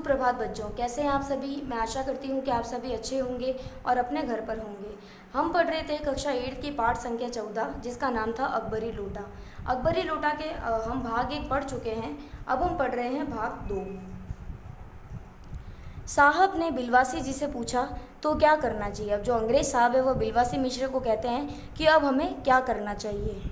सुप्रभात बच्चों, कैसे हैं आप सभी। मैं आशा करती हूँ कि आप सभी अच्छे होंगे और अपने घर पर होंगे। हम पढ़ रहे थे कक्षा 8 की पाठ संख्या 14, जिसका नाम था अकबरी लोटा। अकबरी लोटा के हम भाग 1 पढ़ चुके हैं। अब हम पढ़ रहे हैं भाग 2। साहब ने बिलवासी जी से पूछा तो क्या करना चाहिए। अब जो अंग्रेज साहब है वह बिलवासी मिश्र को कहते हैं कि अब हमें क्या करना चाहिए।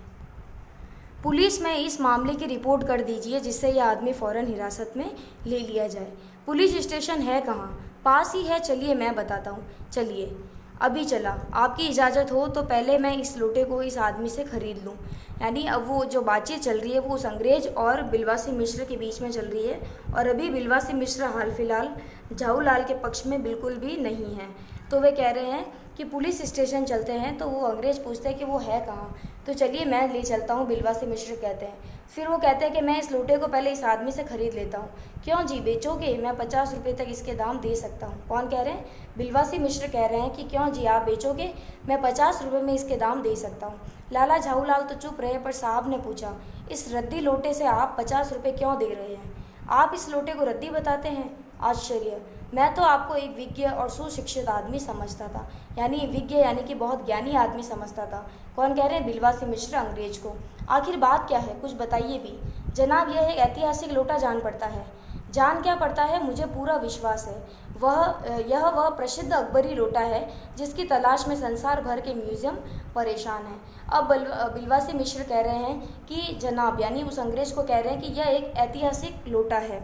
पुलिस में इस मामले की रिपोर्ट कर दीजिए जिससे यह आदमी फ़ौरन हिरासत में ले लिया जाए। पुलिस स्टेशन है कहाँ? पास ही है, चलिए मैं बताता हूँ। चलिए अभी चला, आपकी इजाज़त हो तो पहले मैं इस लोटे को इस आदमी से ख़रीद लूँ। यानी अब वो जो बातचीत चल रही है वो उस अंग्रेज और बिलवासी मिश्र के बीच में चल रही है, और अभी बिलवासी मिश्र हाल फिलहाल झाऊलाल के पक्ष में बिल्कुल भी नहीं है। तो वे कह रहे हैं कि पुलिस स्टेशन चलते हैं। तो वो अंग्रेज पूछते हैं कि वो है कहाँ। तो चलिए मैं ले चलता हूँ, बिलवासी मिश्र कहते हैं। फिर वो कहते हैं कि मैं इस लोटे को पहले इस आदमी से ख़रीद लेता हूँ। क्यों जी, बेचोगे? मैं 50 रुपये तक इसके दाम दे सकता हूँ। कौन कह रहे हैं? बिलवासी मिश्र कह रहे हैं कि क्यों जी, आप बेचोगे? मैं 50 रुपये में इसके दाम दे सकता हूँ। लाला झाऊलाल तो चुप रहे, पर साहब ने पूछा, इस रद्दी लोटे से आप 50 रुपये क्यों दे रहे हैं? आप इस लोटे को रद्दी बताते हैं? आश्चर्य! मैं तो आपको एक विज्ञ और सुशिक्षित आदमी समझता था। यानी विज्ञ यानी कि बहुत ज्ञानी आदमी समझता था। कौन कह रहे हैं? बिलवासी मिश्र अंग्रेज को। आखिर बात क्या है, कुछ बताइए भी। जनाब, यह एक ऐतिहासिक लोटा जान पड़ता है। जान क्या पड़ता है? मुझे पूरा विश्वास है वह प्रसिद्ध अकबरी लोटा है जिसकी तलाश में संसार भर के म्यूजियम परेशान हैं। अब बिलवासी मिश्र कह रहे हैं कि जनाब, यानी उस अंग्रेज को कह रहे हैं कि यह एक ऐतिहासिक लोटा है।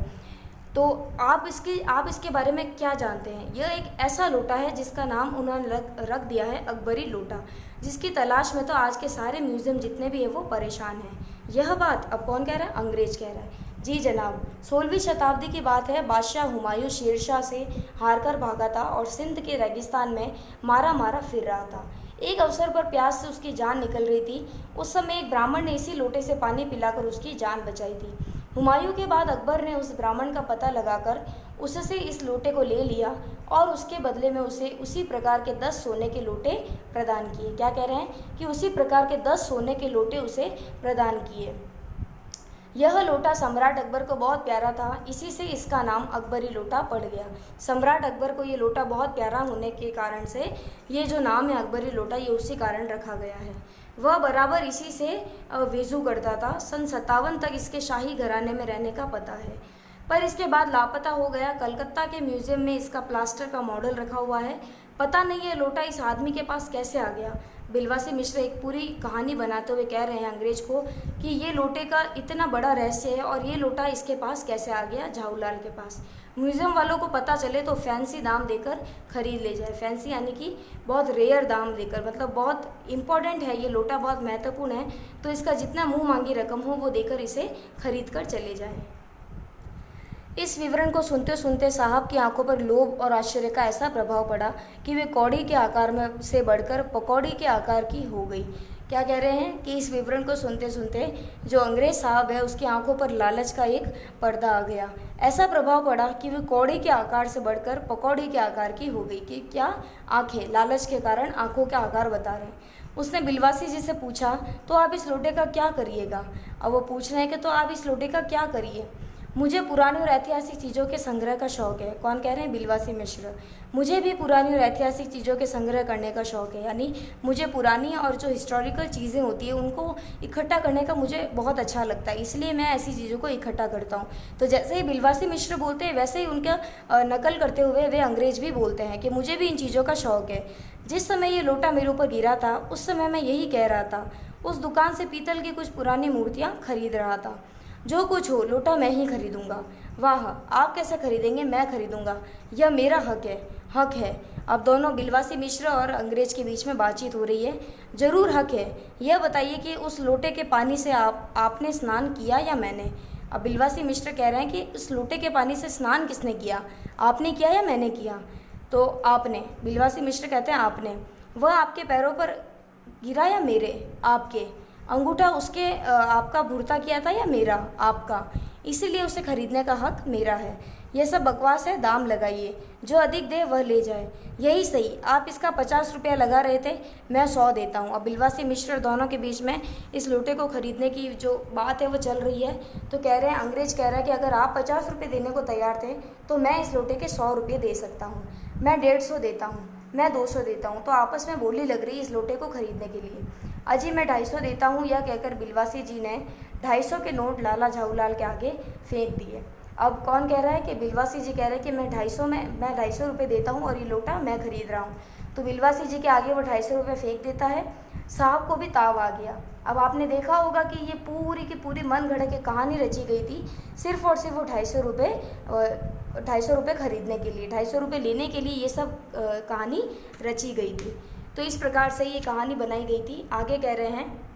तो आप इसके बारे में क्या जानते हैं? यह एक ऐसा लोटा है जिसका नाम उन्होंने रख दिया है अकबरी लोटा, जिसकी तलाश में तो आज के सारे म्यूजियम जितने भी हैं वो परेशान हैं। यह बात अब कौन कह रहा है? अंग्रेज कह रहा है। जी जनाब, 16वीं शताब्दी की बात है। बादशाह हुमायूं शेरशाह से हारकर भागा था और सिंध के रेगिस्तान में मारा मारा फिर रहा था। एक अवसर पर प्यास से उसकी जान निकल रही थी। उस समय एक ब्राह्मण ने इसी लोटे से पानी पिलाकर उसकी जान बचाई थी। हुमायूं के बाद अकबर ने उस ब्राह्मण का पता लगाकर उससे इस लोटे को ले लिया और उसके बदले में उसे उसी प्रकार के 10 सोने के लोटे प्रदान किए। क्या कह रहे हैं? कि उसी प्रकार के 10 सोने के लोटे उसे प्रदान किए। यह लोटा सम्राट अकबर को बहुत प्यारा था, इसी से इसका नाम अकबरी लोटा पड़ गया। सम्राट अकबर को ये लोटा बहुत प्यारा होने के कारण से ये जो नाम है अकबरी लोटा, ये उसी कारण रखा गया है। वह बराबर इसी से वेजू करता था। सन 57 तक इसके शाही घराने में रहने का पता है, पर इसके बाद लापता हो गया। कलकत्ता के म्यूजियम में इसका प्लास्टर का मॉडल रखा हुआ है। पता नहीं ये लोटा इस आदमी के पास कैसे आ गया। बिलवासी मिश्र एक पूरी कहानी बनाते हुए कह रहे हैं अंग्रेज को कि ये लोटे का इतना बड़ा रहस्य है और ये लोटा इसके पास कैसे आ गया झाऊलाल के पास। म्यूज़ियम वालों को पता चले तो फैंसी दाम देकर खरीद ले जाए। फैंसी यानी कि बहुत रेयर दाम देकर, मतलब बहुत इम्पॉर्टेंट है ये लोटा, बहुत महत्वपूर्ण है, तो इसका जितना मुँह मांगी रकम हो वो देकर इसे खरीद कर चले जाएँ। इस विवरण को सुनते सुनते साहब की आंखों पर लोभ और आश्चर्य का ऐसा प्रभाव पड़ा कि वे कौड़ी के आकार में से बढ़कर पकौड़ी के आकार की हो गई। क्या कह रहे हैं? कि इस विवरण को सुनते सुनते जो अंग्रेज साहब है उसकी आंखों पर लालच का एक पर्दा आ गया। ऐसा प्रभाव पड़ा कि वे कौड़ी के आकार से बढ़कर पकौड़ी के आकार की हो गई। कि क्या? आंखें लालच के कारण आंखों के आकार बता रहे हैं। उसने बिलवासी जी से पूछा, तो आप इस लोटे का क्या करिएगा? अब वो पूछ रहे हैं कि तो आप इस लोटे का क्या करिए? मुझे पुरानी और ऐतिहासिक चीज़ों के संग्रह का शौक़ है। कौन कह रहे हैं? बिलवासी मिश्र। मुझे भी पुरानी और ऐतिहासिक चीज़ों के संग्रह करने का शौक़ है। यानी मुझे पुरानी और जो हिस्टोरिकल चीज़ें होती है उनको इकट्ठा करने का मुझे बहुत अच्छा लगता है, इसलिए मैं ऐसी चीज़ों को इकट्ठा करता हूँ। तो जैसे ही बिलवासी मिश्र बोलते हैं वैसे ही उनका नकल करते हुए वे अंग्रेज भी बोलते हैं कि मुझे भी इन चीज़ों का शौक़ है। जिस समय ये लोटा मेरे ऊपर गिरा था उस समय मैं यही कह रहा था। उस दुकान से पीतल की कुछ पुरानी मूर्तियाँ खरीद रहा था। जो कुछ हो लोटा मैं ही खरीदूंगा। वाह, आप कैसे खरीदेंगे? मैं खरीदूंगा, यह मेरा हक है। अब दोनों बिलवासी मिश्र और अंग्रेज के बीच में बातचीत हो रही है। जरूर हक है। यह बताइए कि उस लोटे के पानी से आपने स्नान किया या मैंने? अब बिलवासी मिश्र कह रहे हैं कि उस लोटे के पानी से स्नान किसने किया? आपने किया या मैंने किया? तो आपने। बिलवासी मिश्र कहते हैं आपने। वह आपके पैरों पर गिरा या मेरे? आपके। अंगूठा उसके आपका भुरता किया था या मेरा? आपका। इसीलिए उसे खरीदने का हक मेरा है। यह सब बकवास है, दाम लगाइए, जो अधिक दे वह ले जाए। यही सही, आप इसका 50 रुपया लगा रहे थे, मैं 100 देता हूँ। अब बिलवासी मिश्र दोनों के बीच में इस लोटे को खरीदने की जो बात है वो चल रही है। तो कह रहे हैं, अंग्रेज कह रहा है कि अगर आप 50 रुपये देने को तैयार थे तो मैं इस लोटे के 100 रुपये दे सकता हूँ, मैं 150 देता हूँ, मैं 200 देता हूँ। तो आपस में बोली लग रही इस लोटे को खरीदने के लिए। अजी मैं 250 देता हूँ, यह कहकर बिलवासी जी ने 250 के नोट लाला झाऊलाल के आगे फेंक दिए। अब कौन कह रहा है कि बिलवासी जी कह रहे हैं कि मैं 250 रुपये देता हूँ और ये लोटा मैं खरीद रहा हूँ। तो बिलवासी जी के आगे वो 250 रुपये फेंक देता है। साहब को भी ताव आ गया। अब आपने देखा होगा कि ये पूरी की पूरी मन गढ़ के कहानी रची गई थी सिर्फ और सिर्फ वो 250 रुपये खरीदने के लिए, 250 रुपये लेने के लिए ये सब कहानी रची गई थी। तो इस प्रकार से ये कहानी बनाई गई थी। आगे कह रहे हैं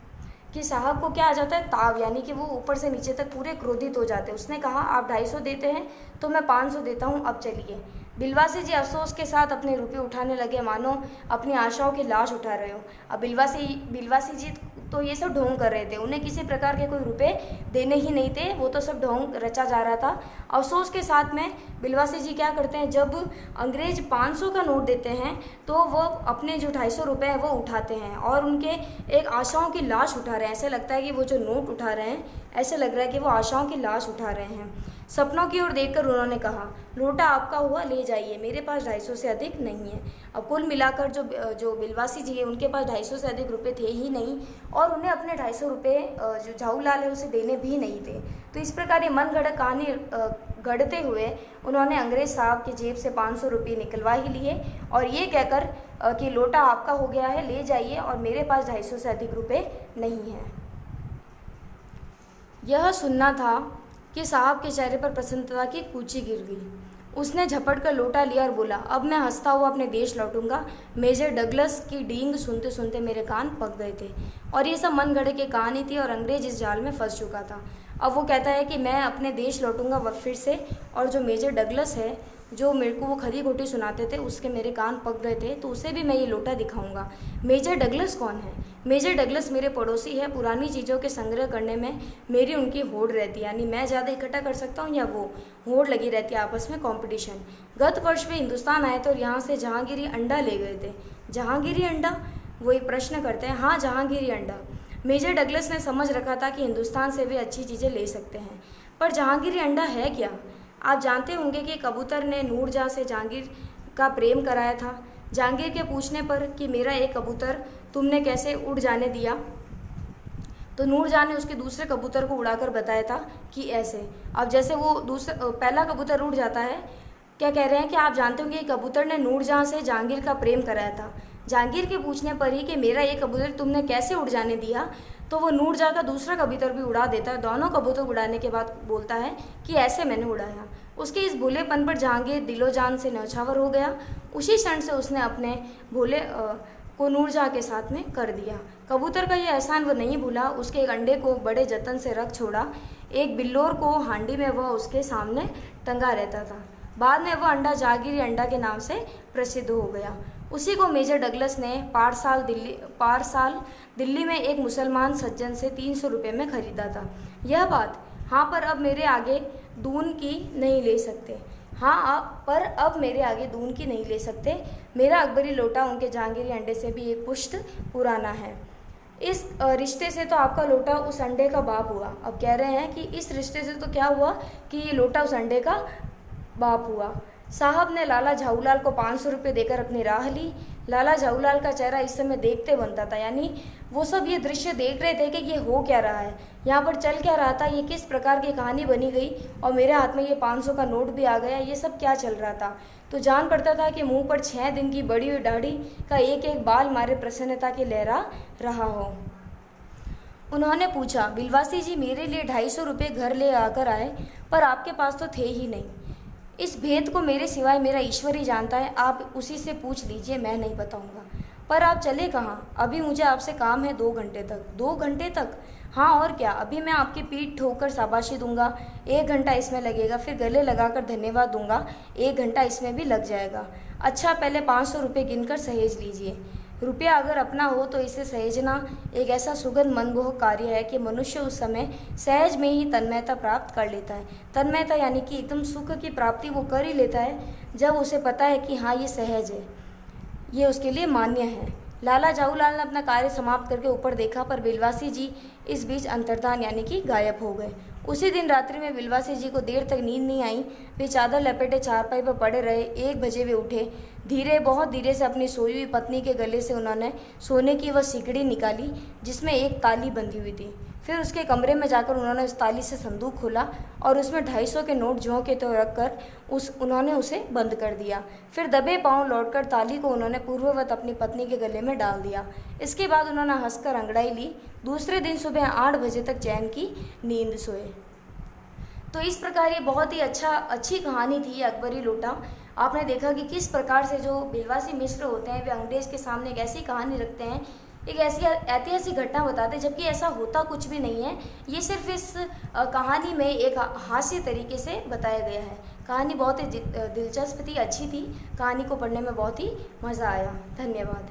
कि साहब को क्या आ जाता है, ताव, यानी कि वो ऊपर से नीचे तक पूरे क्रोधित हो जाते हैं। उसने कहा आप 250 देते हैं तो मैं 500 देता हूँ, अब चलिए। बिलवासी जी अफसोस के साथ अपने रुपये उठाने लगे, मानो अपनी आशाओं की लाश उठा रहे हो। अब बिलवासी जी तो ये सब ढोंग कर रहे थे, उन्हें किसी प्रकार के कोई रुपए देने ही नहीं थे, वो तो सब ढोंग रचा जा रहा था। अफसोस के साथ में बिलवासी जी क्या करते हैं, जब अंग्रेज 500 का नोट देते हैं तो वो अपने जो 250 रुपये हैं वो उठाते हैं और उनके एक आशाओं की लाश उठा रहे हैं। ऐसे लगता है कि वो जो नोट उठा रहे हैं, ऐसे लग रहा है कि वो आशाओं की लाश उठा रहे हैं। सपनों की ओर देखकर उन्होंने कहा, लोटा आपका हुआ, ले जाइए, मेरे पास 250 से अधिक नहीं है। अब कुल मिलाकर जो बिलवासी जी है उनके पास 250 से अधिक रुपए थे ही नहीं और उन्हें अपने 250 रुपये जो झाऊलाल है उसे देने भी नहीं थे। तो इस प्रकार ये मन गढ़ कहानी गढ़ते हुए उन्होंने अंग्रेज साहब की जेब से 500 रुपये निकलवा ही लिए और ये कहकर कि लोटा आपका हो गया है, ले जाइए, और मेरे पास 250 से अधिक रुपये नहीं हैं। यह सुनना था कि साहब के चेहरे पर प्रसन्नता की कूची गिर गई। उसने झपट कर लोटा लिया और बोला, अब मैं हंसता हुआ अपने देश लौटूंगा। मेजर डगलस की डींग सुनते सुनते मेरे कान पक गए थे। और ये सब मन गढ़े की कहानी थी और अंग्रेज इस जाल में फंस चुका था। अब वो कहता है कि मैं अपने देश लौटूंगा फिर से, और जो मेजर डगलस है जो मेरे को वो खरी खोटी सुनाते थे उसके मेरे कान पक गए थे, तो उसे भी मैं ये लोटा दिखाऊंगा। मेजर डगलस कौन है? मेजर डगलस मेरे पड़ोसी है। पुरानी चीज़ों के संग्रह करने में मेरी उनकी होड़ रहती है, यानी मैं ज़्यादा इकट्ठा कर सकता हूँ या वो, होड़ लगी रहती है आपस में, कंपटीशन। गत वर्ष वे हिंदुस्तान आए थे और यहाँ से जहांगीरी अंडा ले गए थे। जहांगीरी अंडा? वो एक प्रश्न करते हैं। हाँ, जहांगीरी अंडा। मेजर डगलस ने समझ रखा था कि हिंदुस्तान से वे अच्छी चीज़ें ले सकते हैं, पर जहांगीरी अंडा है क्या? आप जानते होंगे कि कबूतर ने नूरजहाँ से जहांगीर का प्रेम कराया था। जहांगीर के पूछने पर कि मेरा एक कबूतर तुमने कैसे उड़ जाने दिया, तो नूरजहाँ ने उसके दूसरे कबूतर को उड़ाकर बताया था कि ऐसे। अब जैसे वो पहला कबूतर उड़ जाता है, क्या कह रहे हैं कि आप जानते होंगे कि कबूतर ने नूरजहाँ से जहांगीर का प्रेम कराया था। जहांगीर के पूछने पर ही कि मेरा एक कबूतर तुमने कैसे उड़ जाने दिया, तो वो नूरजहाँ का दूसरा कबूतर भी उड़ा देता है। दोनों कबूतर उड़ाने के बाद बोलता है कि ऐसे मैंने उड़ाया। उसके इस भोलेपन पर जहांगीर दिलो जान से न्यौछावर हो गया। उसी क्षण से उसने अपने भोले को नूरजहाँ के साथ में कर दिया। कबूतर का यह एहसान वह नहीं भूला। उसके एक अंडे को बड़े जतन से रख छोड़ा। एक बिल्लोर को हांडी में वह उसके सामने टंगा रहता था। बाद में वह अंडा जहांगीरी अंडा के नाम से प्रसिद्ध हो गया। उसी को मेजर डगलस ने पारसाल दिल्ली में एक मुसलमान सज्जन से 300 रुपये में खरीदा था। यह बात, हाँ, पर अब मेरे आगे दून की नहीं ले सकते। पर अब मेरे आगे दून की नहीं ले सकते। मेरा अकबरी लोटा उनके जहांगीरी अंडे से भी एक पुश्त पुराना है। इस रिश्ते से तो आपका लोटा उस अंडे का बाप हुआ। अब कह रहे हैं कि इस रिश्ते से तो क्या हुआ कि ये लोटा उस अंडे का बाप हुआ। साहब ने लाला झाऊलाल को 500 रुपये देकर अपनी राह ली। लाला झाऊलाल का चेहरा इस समय देखते बनता था, यानी वो सब ये दृश्य देख रहे थे कि ये हो क्या रहा है, यहाँ पर चल क्या रहा था, ये किस प्रकार की कहानी बनी गई और मेरे हाथ में ये 500 का नोट भी आ गया, ये सब क्या चल रहा था। तो जान पड़ता था कि मुंह पर 6 दिन की बड़ी हुई दाढ़ी का एक एक बाल मारे प्रसन्नता की लहरा रहा हो। उन्होंने पूछा, बिलवासी जी मेरे लिए 250 रुपये घर ले आकर आए, पर आपके पास तो थे ही नहीं। इस भेद को मेरे सिवाय मेरा ईश्वर ही जानता है, आप उसी से पूछ लीजिए, मैं नहीं बताऊंगा। पर आप चले कहाँ? अभी मुझे आपसे काम है 2 घंटे तक। 2 घंटे तक? हाँ और क्या, अभी मैं आपकी पीठ ठोकर शाबाशी दूंगा, 1 घंटा इसमें लगेगा, फिर गले लगाकर धन्यवाद दूंगा, 1 घंटा इसमें भी लग जाएगा। अच्छा, पहले 500 रुपये गिनकर सहेज लीजिए। रुपया अगर अपना हो तो इसे सहेजना एक ऐसा सुगंध मनमोह कार्य है कि मनुष्य उस समय सहज में ही तन्मयता प्राप्त कर लेता है। तन्मयता यानी कि एकदम सुख की प्राप्ति वो कर ही लेता है जब उसे पता है कि हाँ, ये सहज है, ये उसके लिए मान्य है। लाला जाऊलाल ने अपना कार्य समाप्त करके ऊपर देखा, पर बिलवासी जी इस बीच अंतर्धान यानी कि गायब हो गए। उसी दिन रात्रि में बिलवासी जी को देर तक नींद नहीं आई। वे चादर लपेटे चारपाई पर पड़े रहे। 1 बजे वे उठे। बहुत धीरे से अपनी सोई हुई पत्नी के गले से उन्होंने सोने की वह सिकड़ी निकाली जिसमें एक ताली बंधी हुई थी। फिर उसके कमरे में जाकर उन्होंने उस ताली से संदूक खोला और उसमें 250 के नोट ज्यों के त्यों रखकर उन्होंने उसे बंद कर दिया। फिर दबे पांव लौटकर ताली को उन्होंने पूर्ववत अपनी पत्नी के गले में डाल दिया। इसके बाद उन्होंने हंसकर अंगड़ाई ली। दूसरे दिन सुबह 8 बजे तक चैन की नींद सोए। तो इस प्रकार ये बहुत ही अच्छी कहानी थी अकबरी लोटा। आपने देखा कि किस प्रकार से जो बिलवासी मिश्र होते हैं वे अंग्रेज के सामने एक ऐसी कहानी रखते हैं, एक ऐसी ऐतिहासिक घटना बताते हैं, जबकि ऐसा होता कुछ भी नहीं है। ये सिर्फ इस कहानी में एक हास्य तरीके से बताया गया है। कहानी बहुत ही दिलचस्प थी, अच्छी थी। कहानी को पढ़ने में बहुत ही मज़ा आया। धन्यवाद।